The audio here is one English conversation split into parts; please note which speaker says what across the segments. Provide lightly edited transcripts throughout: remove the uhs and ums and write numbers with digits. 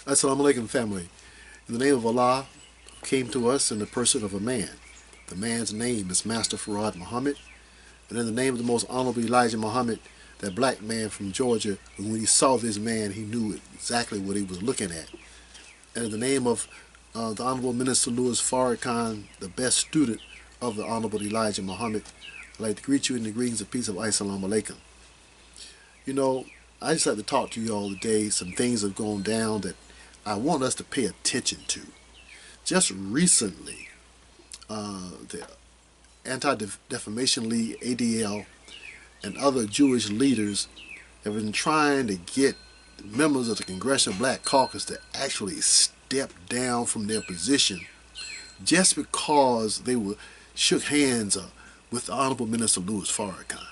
Speaker 1: Assalamu alaikum, family. In the name of Allah, who came to us in the person of a man. The man's name is Master Farad Muhammad. And in the name of the most honorable Elijah Muhammad, that black man from Georgia, when he saw this man, he knew exactly what he was looking at. And in the name of the Honorable Minister Louis Farrakhan, the best student of the Honorable Elijah Muhammad, I'd like to greet you in the greetings of peace of Assalamu alaikum. You know, I just like to talk to you all today. Some things have gone down that I want us to pay attention to. Just recently, the Anti-Defamation League, ADL, and other Jewish leaders have been trying to get members of the Congressional Black Caucus to actually step down from their position just because they shook hands with the Honorable Minister Louis Farrakhan.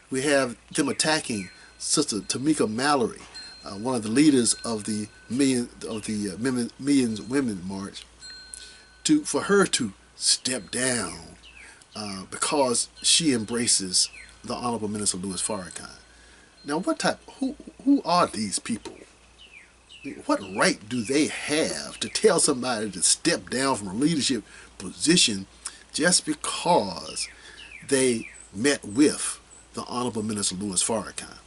Speaker 1: We have them attacking Sister Tamika Mallory, one of the leaders of the Millions Women March, for her to step down because she embraces the Honorable Minister Louis Farrakhan. Now, who are these people? What right do they have to tell somebody to step down from a leadership position just because they met with the Honorable Minister Louis Farrakhan?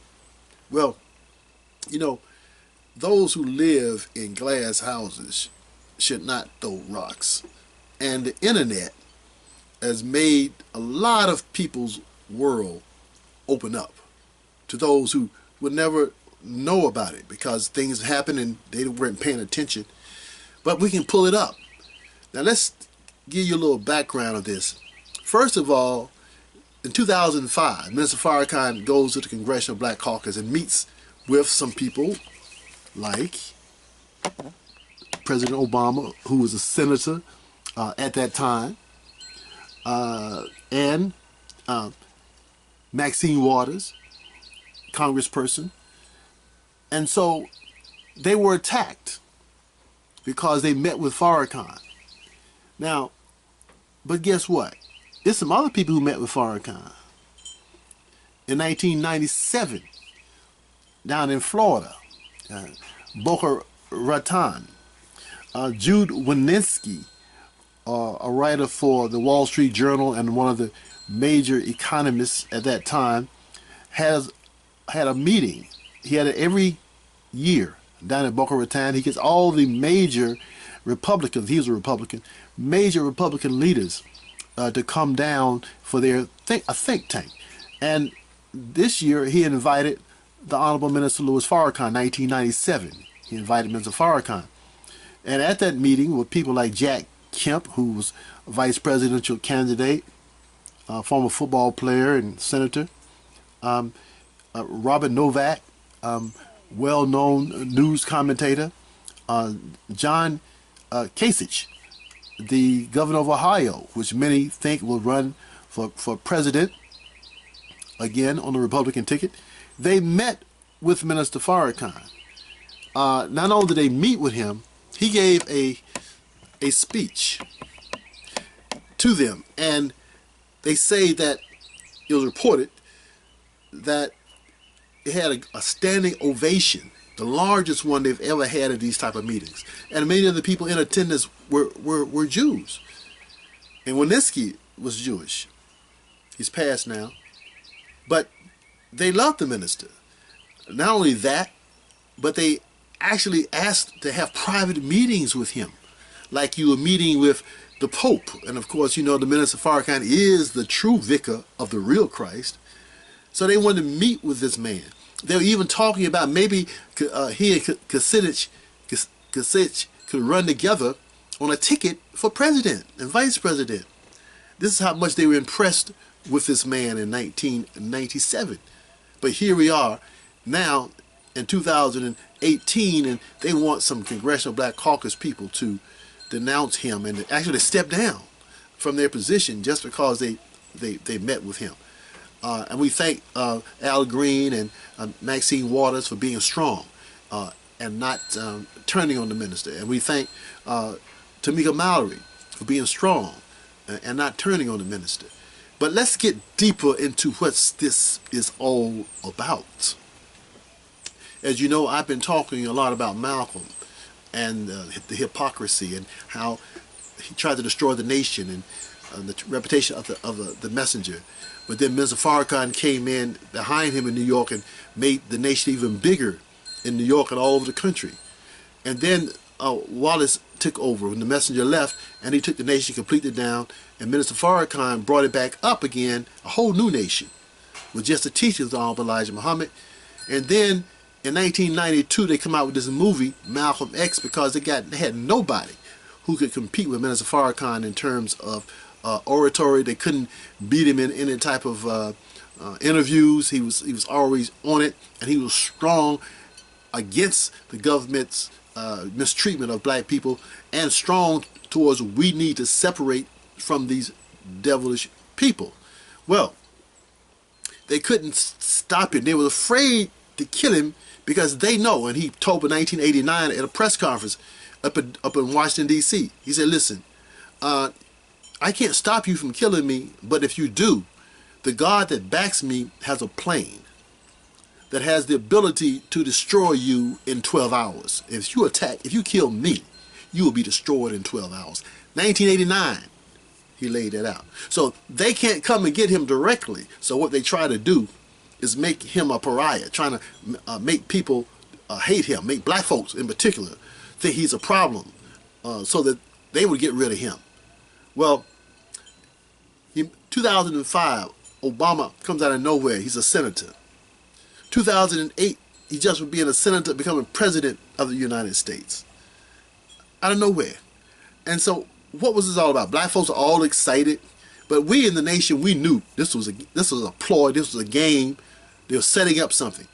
Speaker 1: Well, you know, those who live in glass houses should not throw rocks. And the internet has made a lot of people's world open up to those who would never know about it because things happen and they weren't paying attention. But we can pull it up. Now let's give you a little background of this. First of all, in 2005, Minister Farrakhan goes to the Congressional Black Caucus and meets with some people like President Obama, who was a senator at that time, and Maxine Waters, congressperson. And so they were attacked because they met with Farrakhan. Now, but guess what? There's some other people who met with Farrakhan. In 1997, down in Florida, Boca Raton, Jude Wanniski, a writer for the Wall Street Journal and one of the major economists at that time, had a meeting. He had it every year down at Boca Raton. He gets all the major Republicans, he was a Republican, major Republican leaders to come down for a think tank. And this year he invited the Honorable Minister Louis Farrakhan, 1997. He invited Minister Farrakhan. And at that meeting were people like Jack Kemp, who was a vice presidential candidate, former football player and senator, Robert Novak, well-known news commentator, John Kasich, the governor of Ohio, which many think will run for president again on the Republican ticket. They met with Minister Farrakhan. Not only did they meet with him, he gave a speech to them, and they say that it was reported that it had a standing ovation, the largest one they've ever had at these type of meetings. And many of the people in attendance were Jews. And Wanniski was Jewish. He's passed now. But they loved the minister. Not only that, but they actually asked to have private meetings with him, like you were meeting with the Pope. And of course, you know, the Minister Farrakhan is the true vicar of the real Christ. So they wanted to meet with this man. They were even talking about maybe he and Kasich could run together on a ticket for president and vice president. This is how much they were impressed with this man in 1997. But here we are now in 2018, and they want some Congressional Black Caucus people to denounce him and actually step down from their position just because they met with him. And we thank Al Green and Maxine Waters for being strong and not turning on the minister. And we thank Tamika Mallory for being strong and not turning on the minister. But let's get deeper into what this is all about. As you know, I've been talking a lot about Malcolm and the hypocrisy and how he tried to destroy the nation and the reputation of the messenger. But then Mirza Farrakhan came in behind him in New York and made the nation even bigger in New York and all over the country. And then Wallace took over when the messenger left, and he took the nation completely down, and Minister Farrakhan brought it back up again, a whole new nation, with just the teachings of Elijah Muhammad. And then in 1992 they come out with this movie, Malcolm X, because they had nobody who could compete with Minister Farrakhan in terms of oratory. They couldn't beat him in any type of interviews. He was always on it, and he was strong against the government's mistreatment of black people, and strong towards we need to separate from these devilish people. Well, they couldn't stop him. They were afraid to kill him because they know, and he told in 1989 at a press conference up in Washington, D.C., he said, listen, I can't stop you from killing me, but if you do, the God that backs me has a plane that has the ability to destroy you in 12 hours. If you kill me, you will be destroyed in 12 hours. 1989, he laid that out. So they can't come and get him directly. So what they try to do is make him a pariah, trying to make people hate him, make black folks in particular think he's a problem, so that they would get rid of him. Well, in 2005, Obama comes out of nowhere. He's a senator. 2008, he just was being a senator, becoming president of the United States. Out of nowhere. And so, what was this all about? Black folks are all excited, but we in the nation, we knew this was a ploy, this was a game. They were setting up something.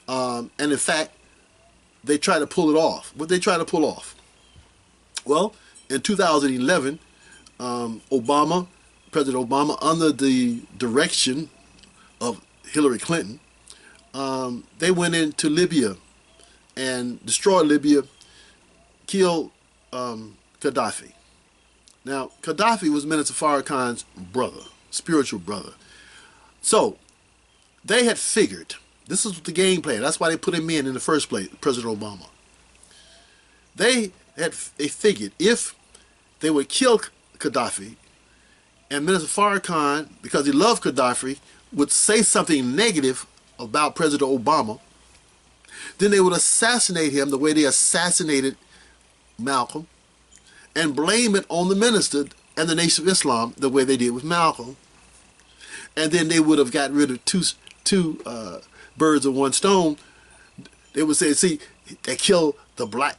Speaker 1: And in fact, they tried to pull it off. What they tried to pull off? Well, in 2011, President Obama, under the direction of Hillary Clinton, they went into Libya and destroyed Libya, killed Gaddafi. Now, Gaddafi was Minister Farrakhan's brother, spiritual brother. So, they had figured, this was the game plan, that's why they put him in the first place, President Obama. They figured if they would kill Gaddafi, and Minister Farrakhan, because he loved Gaddafi, would say something negative about President Obama, then they would assassinate him the way they assassinated Malcolm, and blame it on the minister and the Nation of Islam the way they did with Malcolm. And then they would have got rid of two birds of one stone. They would say, see, they killed the black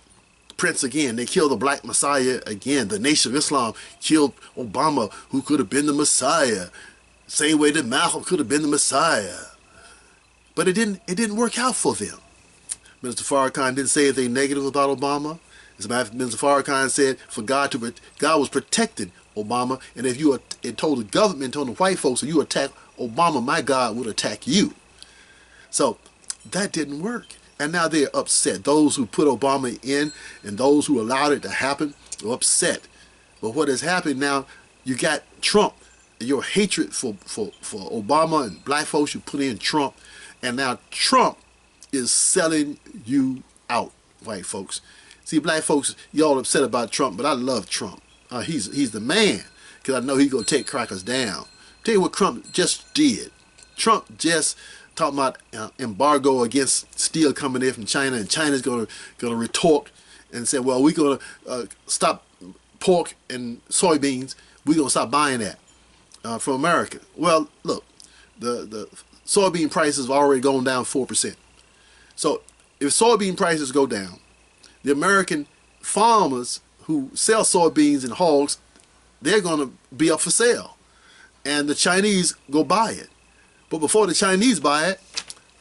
Speaker 1: prince again. They killed the black Messiah again. The Nation of Islam killed Obama, who could have been the Messiah. Same way that Malcolm could have been the Messiah. But it didn't work out for them. Minister Farrakhan didn't say anything negative about Obama. As a matter of fact, Minister Farrakhan said for God was protecting Obama, and if you told the government, told the white folks, if you attack Obama, my God would attack you. So that didn't work. And now they're upset. Those who put Obama in and those who allowed it to happen are upset. But what has happened now, you got Trump, your hatred for Obama and black folks, you put in Trump, and now Trump is selling you out, white folks. See, black folks, y'all upset about Trump, but I love Trump. He's the man, because I know he's going to take crackers down. Tell you what Trump just did. Trump just talking about embargo against steel coming in from China, and China's going to retort and say, well, we're going to stop pork and soybeans. We're going to stop buying that from America. Well, look, the soybean prices have already gone down 4%. So if soybean prices go down, the American farmers who sell soybeans and hogs, they're going to be up for sale. And the Chinese go buy it. But before the Chinese buy it,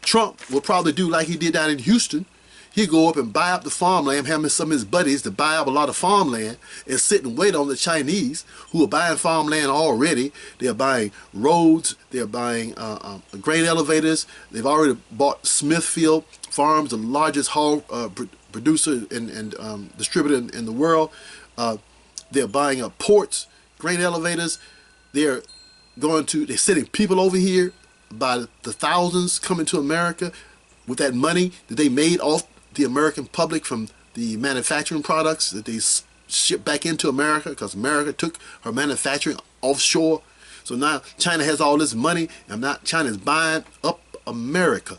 Speaker 1: Trump will probably do like he did down in Houston. He'll go up and buy up the farmland, having some of his buddies to buy up a lot of farmland and sit and wait on the Chinese who are buying farmland already. They're buying roads. They're buying grain elevators. They've already bought Smithfield Farms, the largest hog producer and distributor in the world. They're buying up ports, grain elevators. They're sending people over here by the thousands coming to America with that money that they made off the American public from the manufacturing products that they ship back into America, because America took her manufacturing offshore. So now China has all this money, and now China is buying up America.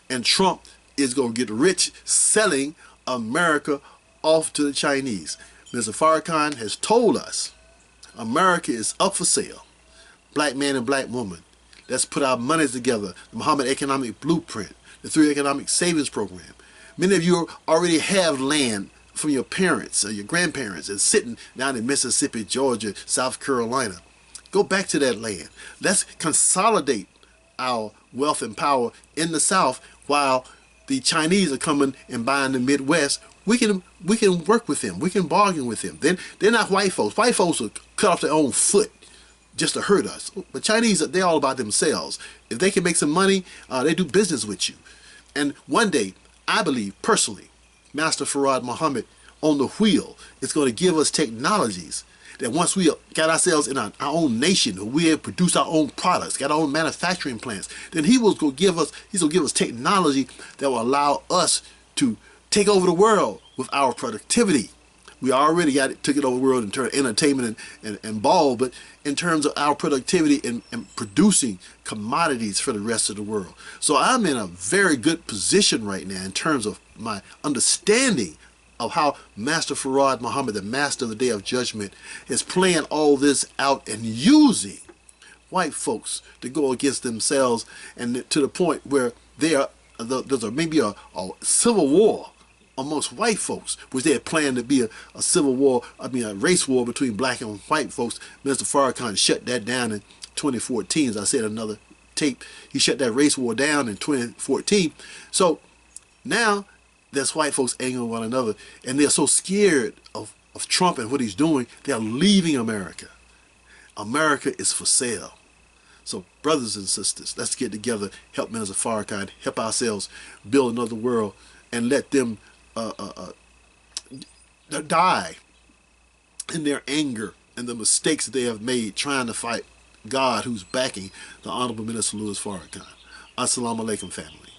Speaker 1: And Trump is going to get rich selling America off to the Chinese. Mr. Farrakhan has told us America is up for sale. Black man and black woman. Let's put our monies together. The Muhammad Economic Blueprint, the 3 Economic Savings Program. Many of you already have land from your parents or your grandparents and sitting down in Mississippi, Georgia, South Carolina. Go back to that land. Let's consolidate our wealth and power in the South while the Chinese are coming and buying the Midwest. We can work with them. We can bargain with them. Then they're not white folks. White folks will cut off their own foot just to hurt us. But Chinese, they're all about themselves. If they can make some money, they do business with you. And one day, I believe personally, Master Fard Muhammad on the wheel is going to give us technologies that once we got ourselves in our own nation, we have produced our own products, got our own manufacturing plants, then he's going to give us technology that will allow us to take over the world with our productivity. We already took it over the world in terms of entertainment and ball, but in terms of our productivity and producing commodities for the rest of the world. So I'm in a very good position right now in terms of my understanding of how Master Fard Muhammad, the Master of the Day of Judgment, is playing all this out and using white folks to go against themselves, and to the point where there's maybe a civil war amongst white folks, which they had planned to be a civil war, a race war between black and white folks. Mr. Farrakhan shut that down in 2014, as I said in another tape. He shut that race war down in 2014. So now there's white folks angering one another, and they're so scared of Trump and what he's doing, they're leaving America. America is for sale. So brothers and sisters, let's get together, help Minister Farrakhan, help ourselves build another world, and let them die in their anger and the mistakes they have made trying to fight God, who's backing the Honorable Minister Louis Farrakhan. Assalamu alaikum, family.